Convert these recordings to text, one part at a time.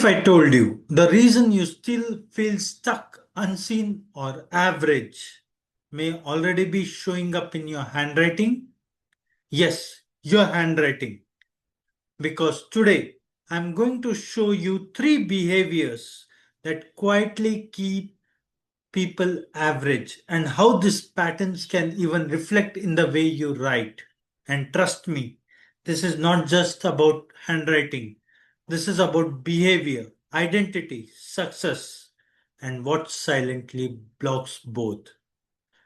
If I told you the reason you still feel stuck, unseen, or average may already be showing up in your handwriting, yes, your handwriting. Because today I'm going to show you three behaviors that quietly keep people average and how these patterns can even reflect in the way you write. And trust me, this is not just about handwriting. This is about behavior, identity, success, and what silently blocks both.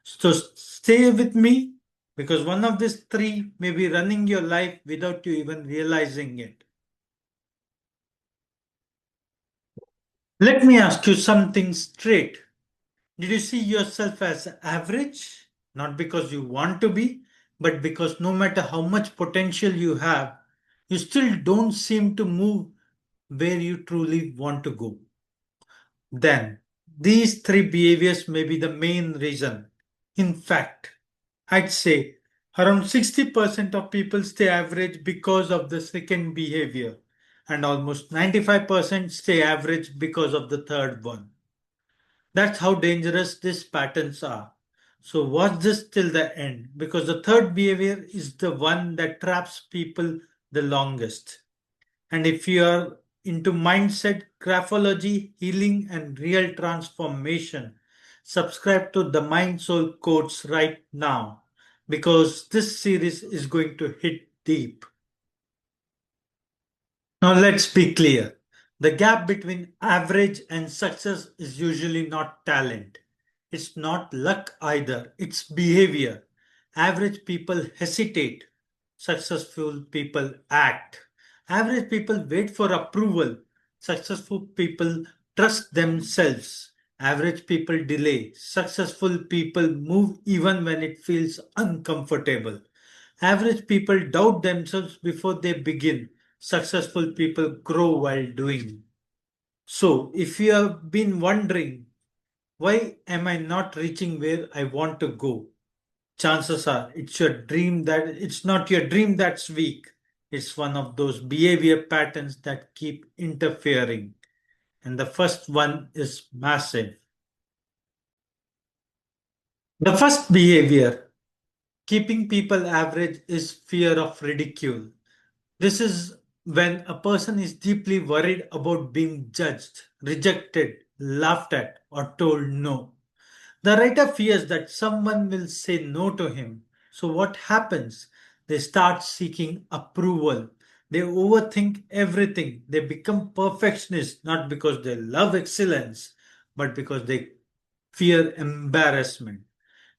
So stay with me because one of these three may be running your life without you even realizing it. Let me ask you something straight. Did you see yourself as average? Not because you want to be, but because no matter how much potential you have, you still don't seem to move where you truly want to go. Then, these three behaviors may be the main reason. In fact, I'd say around 60% of people stay average because of the second behavior, and almost 95% stay average because of the third one. That's how dangerous these patterns are. So watch this till the end because the third behavior is the one that traps people the longest. And if you are into mindset, graphology, healing, and real transformation, subscribe to the Mind Soul Codes right now because this series is going to hit deep. Now let's be clear. The gap between average and success is usually not talent. It's not luck either, it's behavior. Average people hesitate, successful people act. Average people wait for approval, successful people trust themselves. Average people delay, successful people move even when it feels uncomfortable. Average people doubt themselves before they begin. Successful people grow while doing. So, if you have been wondering, why am I not reaching where I want to go? Chances are it's not your dream that's weak. It's one of those behavior patterns that keep interfering. And the first one is massive. The first behavior, keeping people average, is fear of ridicule. This is when a person is deeply worried about being judged, rejected, laughed at, or told no. The writer fears that someone will say no to him. So, what happens? They start seeking approval. They overthink everything. They become perfectionists not because they love excellence, but because they fear embarrassment.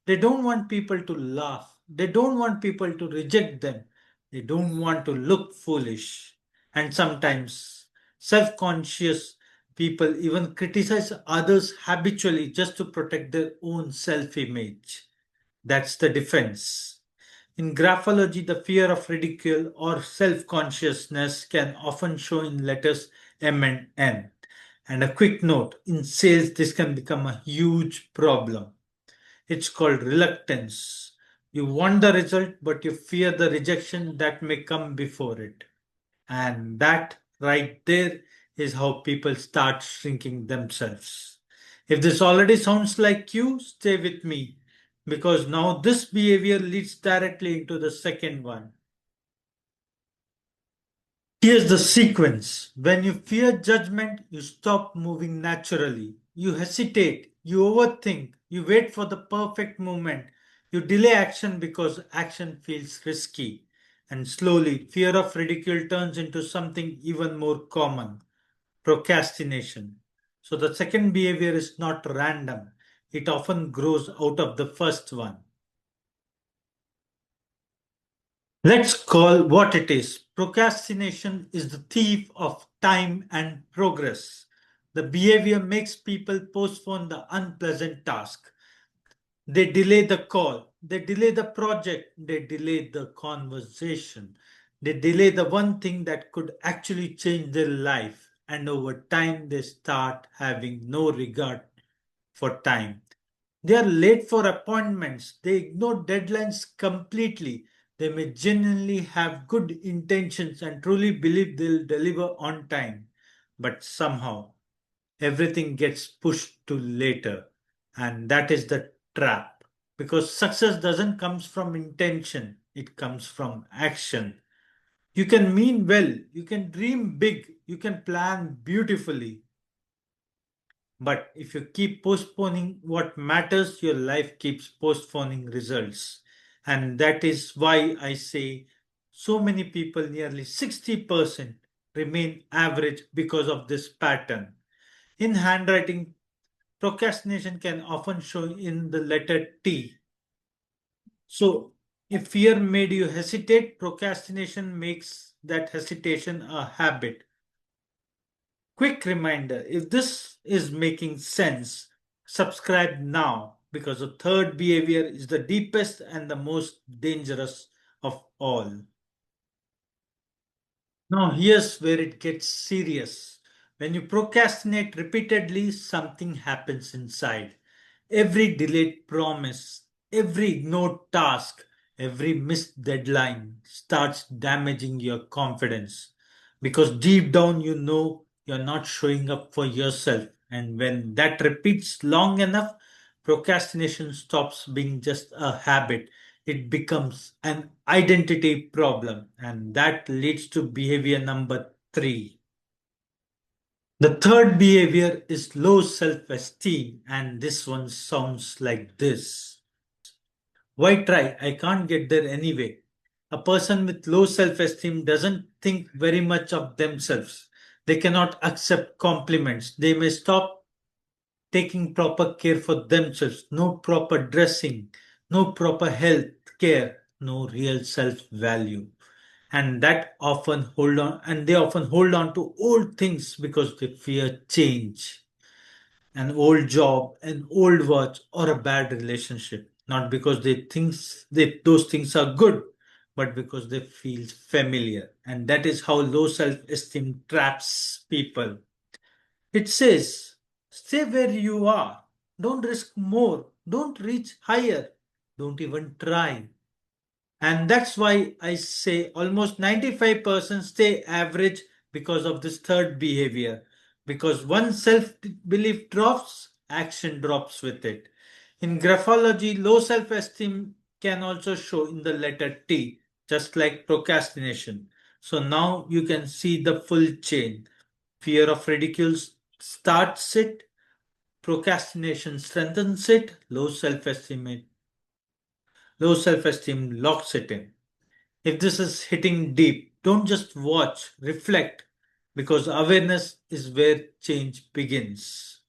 They don't want people to laugh. They don't want people to reject them. They don't want to look foolish. And sometimes self conscious people even criticize others habitually just to protect their own self image. That's the defense. In graphology, the fear of ridicule or self consciousness can often show in letters M and N. And a quick note in sales, this can become a huge problem. It's called reluctance. You want the result, but you fear the rejection that may come before it. And that right there is how people start shrinking themselves. If this already sounds like you, stay with me because now this behavior leads directly into the second one. Here's the sequence. When you fear judgment, you stop moving naturally. You hesitate, you overthink, you wait for the perfect moment. You delay action because action feels risky. And slowly, fear of ridicule turns into something even more common, procrastination. So the second behavior is not random, it often grows out of the first one. Let's call what it is. Procrastination is the thief of time and progress. The behavior makes people postpone the unpleasant task. They delay the call, they delay the project, they delay the conversation, they delay the one thing that could actually change their life. And over time, they start having no regard for time. They are late for appointments. They ignore deadlines completely. They may genuinely have good intentions and truly believe they'll deliver on time. but somehow everything gets pushed to later. And that is the trap. Because success doesn't comes from intention, it comes from action. You can mean well, you can dream big, you can plan beautifully. But if you keep postponing what matters, your life keeps postponing results. And that is why I say so many people, nearly 60%, remain average because of this pattern. In handwriting, procrastination can often show in the letter T. So, if fear made you hesitate, procrastination makes that hesitation a habit. Quick reminder, if this is making sense, subscribe now because the third behavior is the deepest and the most dangerous of all. Now, here's where it gets serious. When you procrastinate repeatedly, something happens inside. Every delayed promise, every ignored task, every missed deadline starts damaging your confidence. Because deep down, you know you're not showing up for yourself. And when that repeats long enough, procrastination stops being just a habit, it becomes an identity problem, and that leads to behavior number three. The third behavior is low self esteem, and this one sounds like this. Why try? I can't get there anyway. A person with low self esteem doesn't think very much of themselves. They cannot accept compliments. They may stop taking proper care for themselves, no proper dressing, no proper health care, no real self value. And they often hold on to old things because they fear change, an old job, an old watch, or a bad relationship. Not because they think those things are good, but because they feel familiar. And that is how low self esteem traps people. It says, stay where you are. Don't risk more. Don't reach higher. Don't even try. And that's why I say almost 95% stay average because of this third behavior. Because once self belief drops, action drops with it. In graphology, low self esteem can also show in the letter T, just like procrastination. So now you can see the full chain. Fear of ridicule starts it, procrastination strengthens it, low self-esteem locks it in. If this is hitting deep, don't just watch, reflect, because awareness is where change begins.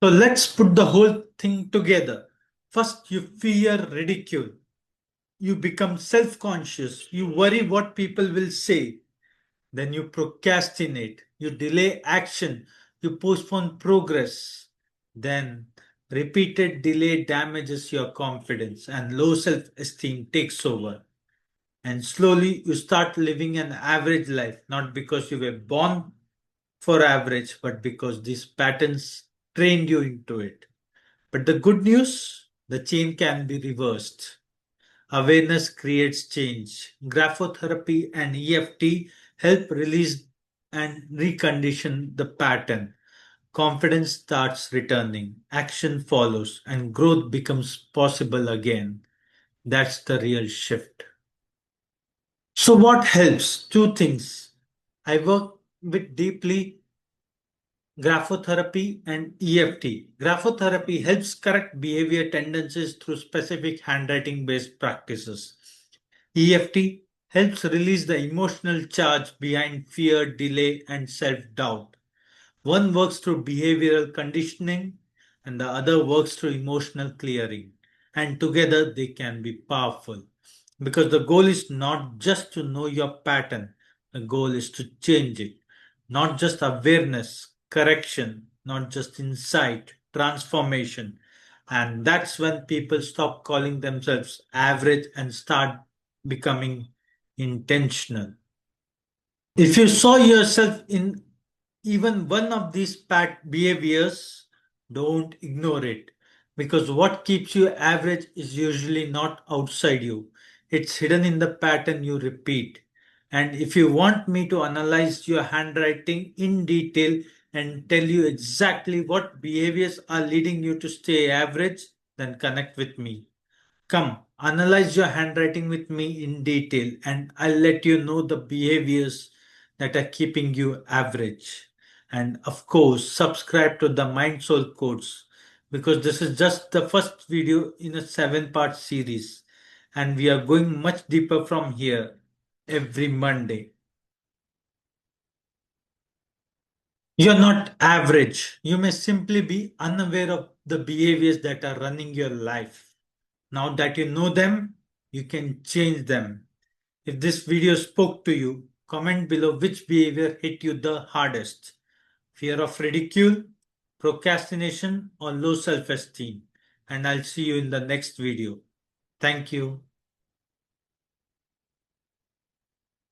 So let's put the whole thing together. First, you fear ridicule. You become self conscious. You worry what people will say. Then you procrastinate, you delay action, you postpone progress. Then repeated delay damages your confidence and low self esteem takes over. And slowly you start living an average life, not because you were born for average, but because these patterns trained you into it. But the good news, the chain can be reversed. Awareness creates change. Graphotherapy and EFT help release and recondition the pattern. Confidence starts returning, action follows, and growth becomes possible again. That's the real shift. So, what helps? Two things. I work with deeply Graphotherapy and EFT. Graphotherapy helps correct behavior tendencies through specific handwriting based practices. EFT helps release the emotional charge behind fear, delay, and self doubt. One works through behavioral conditioning, and the other works through emotional clearing. And together they can be powerful. Because the goal is not just to know your pattern, the goal is to change it. Not just awareness, correction, not just insight, transformation. And that's when people stop calling themselves average and start becoming intentional. If you saw yourself in even one of these behaviors, don't ignore it. Because what keeps you average is usually not outside you, it's hidden in the pattern you repeat. And if you want me to analyze your handwriting in detail and tell you exactly what behaviors are leading you to stay average, then connect with me. Come, analyze your handwriting with me in detail, and I'll let you know the behaviors that are keeping you average. And of course, subscribe to the Mind Soul Codes because this is just the first video in a 7-part series, and we are going much deeper from here every Monday. You're not average. You may simply be unaware of the behaviors that are running your life. Now that you know them, you can change them. If this video spoke to you, comment below which behavior hit you the hardest. Fear of ridicule, procrastination, or low self esteem. And I'll see you in the next video. Thank you.